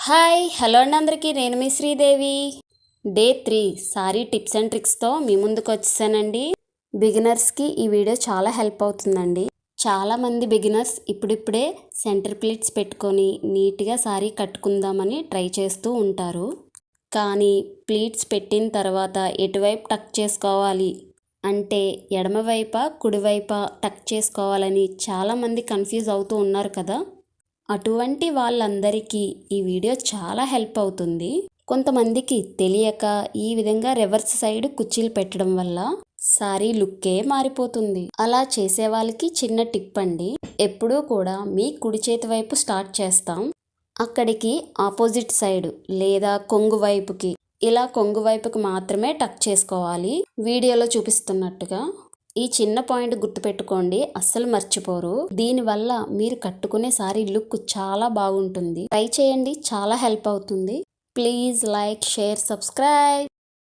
Hi hello అండి అందరికీ, నేను మీ Sridevi. Day 3 sari tips and ట్రిక్స్తో మీ ముందుకు వచ్చేసానండి. బిగినర్స్కి ఈ వీడియో చాలా హెల్ప్ అవుతుందండి. చాలామంది బిగినర్స్ ఇప్పుడిప్పుడే సెంటర్ ప్లీట్స్ పెట్టుకొని నీట్గా సారీ కట్టుకుందామని ట్రై చేస్తూ ఉంటారు. కానీ ప్లీట్స్ పెట్టిన తర్వాత ఎటువైపు టక్ చేసుకోవాలి అంటే ఎడమవైపా కుడివైపా టక్ చేసుకోవాలని చాలామంది కన్ఫ్యూజ్ అవుతూ ఉన్నారు కదా. అటువంటి వాళ్ళందరికీ ఈ వీడియో చాలా హెల్ప్ అవుతుంది. కొంతమందికి తెలియక ఈ విధంగా రివర్స్ సైడ్ కుర్చీలు పెట్టడం వల్ల సారీ లుక్కే మారిపోతుంది. అలా చేసే వాళ్ళకి చిన్న టిప్ అండి. ఎప్పుడూ కూడా మీ కుడి చేతి వైపు స్టార్ట్ చేస్తాం, అక్కడికి ఆపోజిట్ సైడ్ లేదా కొంగు వైపుకి, ఇలా కొంగు వైపుకి మాత్రమే టక్ చేసుకోవాలి. వీడియోలో చూపిస్తున్నట్టుగా. ఈ చిన్న పాయింట్ గుర్తుపెట్టుకోండి, అస్సలు మర్చిపోరు. దీనివల్ల మీరు కట్టుకునే సారీ లుక్ చాలా బాగుంటుంది. ట్రై చేయండి, చాలా హెల్ప్ అవుతుంది. Please like, share, subscribe.